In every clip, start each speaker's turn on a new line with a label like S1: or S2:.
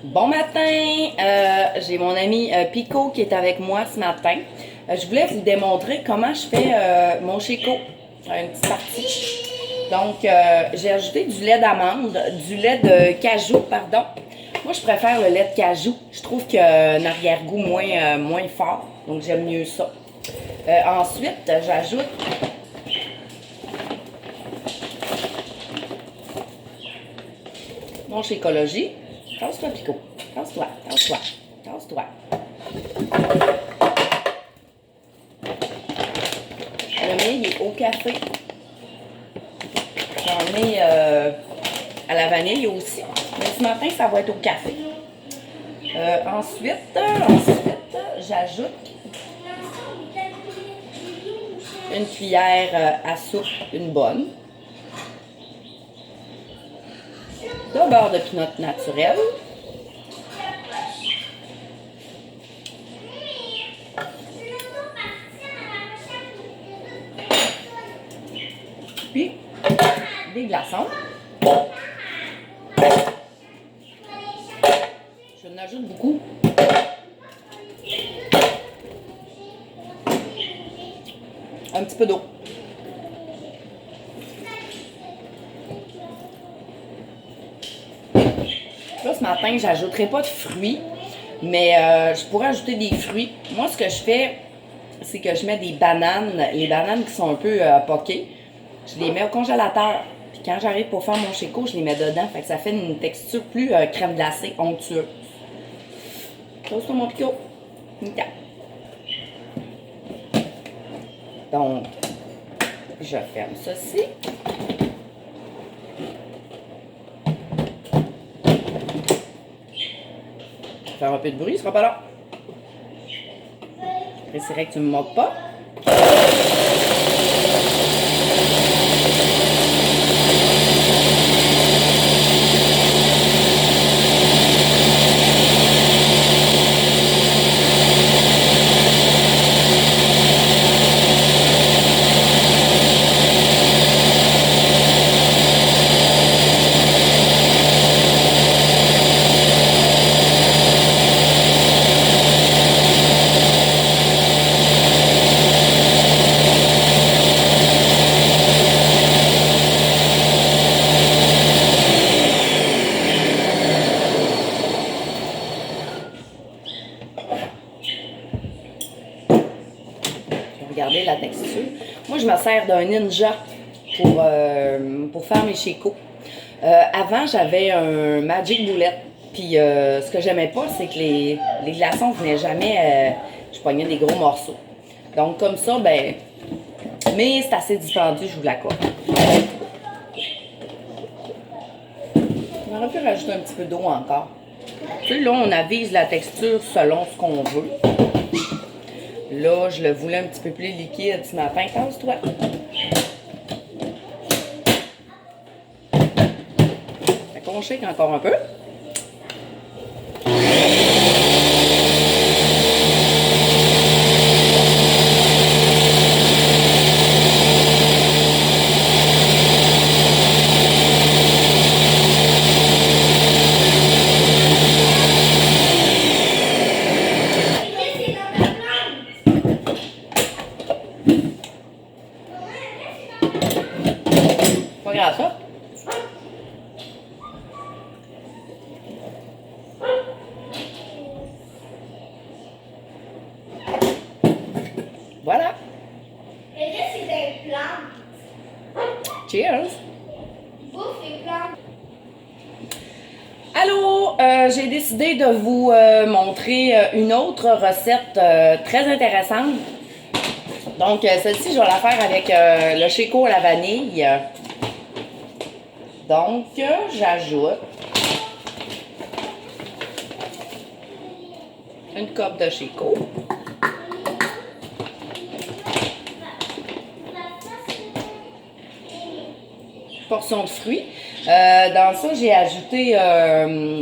S1: Bon matin, j'ai mon ami Pico qui est avec moi ce matin. Je voulais vous démontrer comment je fais mon Chico, une petite partie. Donc, j'ai ajouté du lait d'amande, du lait de cajou, pardon. Moi, je préfère le lait de cajou. Je trouve qu'il y a un arrière-goût moins fort, donc j'aime mieux ça. Ensuite, j'ajoute mon Shakeology. Casse-toi, Pico. Casse-toi, casse-toi, casse-toi. Le mien, il est au café. J'en ai à la vanille aussi. Mais ce matin, ça va être au café. Ensuite, j'ajoute une cuillère à soupe, une bonne. De beurre de pinot naturel. Puis, des glaçons. Je en ajoute beaucoup. Un petit peu d'eau. Là, ce matin, j'ajouterai pas de fruits, mais je pourrais ajouter des fruits. Moi, ce que je fais, c'est que je mets des bananes, les bananes qui sont un peu poquées, je les mets au congélateur. Puis quand j'arrive pour faire mon Chico, je les mets dedans. Fait que ça fait une texture plus crème glacée, onctueuse. Pose sur mon Pico. Nickel. Donc, je ferme ceci. Faire un peu de bruit, ce sera pas là. J'essaierai que tu me moques pas. Regardez la texture. Moi, je me sers d'un Ninja pour faire mes Chico. Avant, j'avais un Magic Bullet. Puis, ce que j'aimais pas, c'est que les glaçons venaient jamais. Je pognais des gros morceaux. Donc, comme ça, ben. Mais c'est assez dispendieux, je vous l'accorde. On aurait pu rajouter un petit peu d'eau encore. Tu sais, là, on avise la texture selon ce qu'on veut. Là, je le voulais un petit peu plus liquide ce matin. Passe-toi. Fait qu'on shake encore un peu. Pas grave ça. Voilà.
S2: Et là, c'est des plantes.
S1: Cheers.
S2: Bouffe les plantes.
S1: Allô, j'ai décidé de vous montrer une autre recette très intéressante. Donc, celle-ci, je vais la faire avec le Chico à la vanille. Donc, j'ajoute une coupe de Chico. Portion de fruits. Dans ça, j'ai ajouté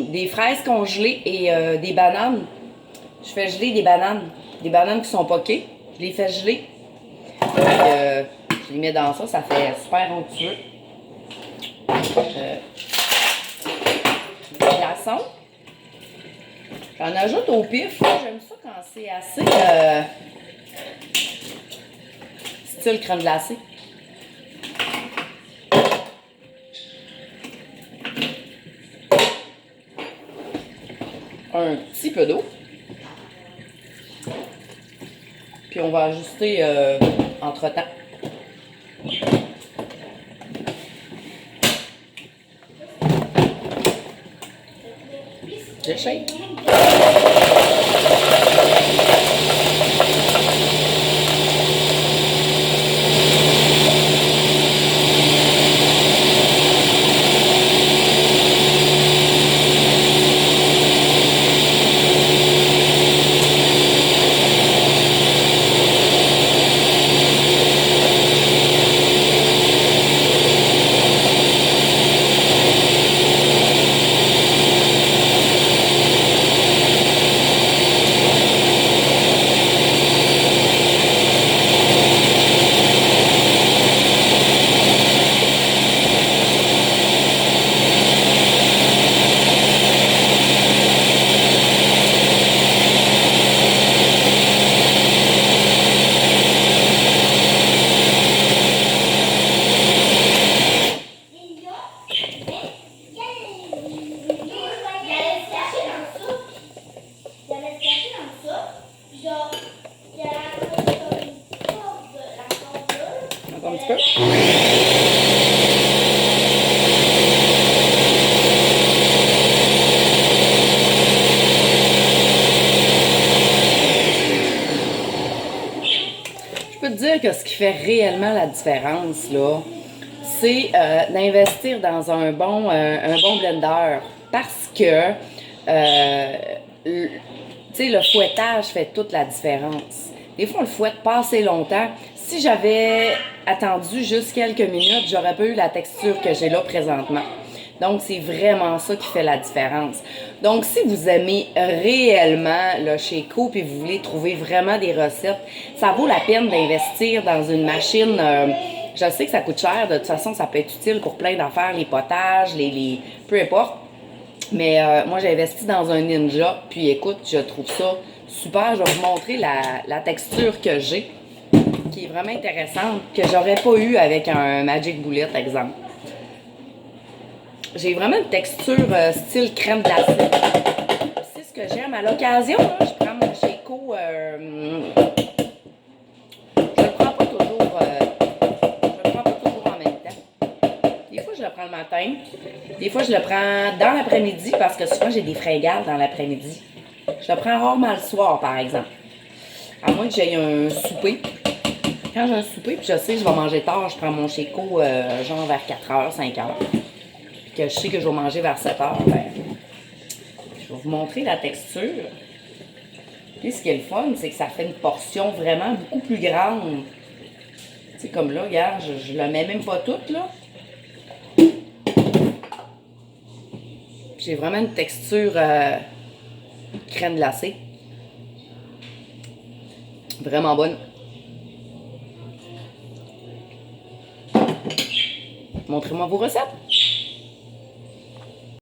S1: des fraises congelées et des bananes. Je fais geler des bananes qui sont poquées. Je les fais geler. Puis, je les mets dans ça, ça fait super onctueux. Des glaçons. J'en ajoute au pif. J'aime ça quand c'est assez style crème glacée. Un petit peu d'eau. Puis on va ajuster entre-temps. Je shake. Encore un petit peu. Je peux te dire que ce qui fait réellement la différence, là, c'est d'investir dans un bon blender. Parce que tu sais, le fouettage fait toute la différence. Des fois, on le fouette pas assez longtemps. Si j'avais attendu juste quelques minutes, j'aurais pas eu la texture que j'ai là présentement. Donc, c'est vraiment ça qui fait la différence. Donc, si vous aimez réellement le Sheco puis vous voulez trouver vraiment des recettes, ça vaut la peine d'investir dans une machine. Je sais que ça coûte cher. De toute façon, ça peut être utile pour plein d'affaires, les potages, peu importe. Mais moi, j'ai investi dans un Ninja. Puis écoute, je trouve ça super. Je vais vous montrer la texture que j'ai, qui est vraiment intéressante, que j'aurais pas eu avec un Magic Bullet, exemple. J'ai vraiment une texture style crème glacée. C'est ce que j'aime. À l'occasion, là, je prends mon Sheco. Je le prends pas toujours. Je le prends pas toujours en même temps. Des fois, je le prends le matin. Des fois, je le prends dans l'après-midi parce que souvent, j'ai des fringales dans l'après-midi. Je le prends rarement le soir, par exemple. À moins que j'aie un souper. Quand j'ai un souper, puis je sais que je vais manger tard, je prends mon Sheco genre vers 4h, 5h. Que je sais que je vais manger vers 7h, ben, je vais vous montrer la texture. Puis ce qui est le fun, c'est que ça fait une portion vraiment beaucoup plus grande. Tu sais, comme là, regarde, je la mets même pas toute, là. J'ai vraiment une texture crème glacée. Vraiment bonne. Montrez-moi vos recettes.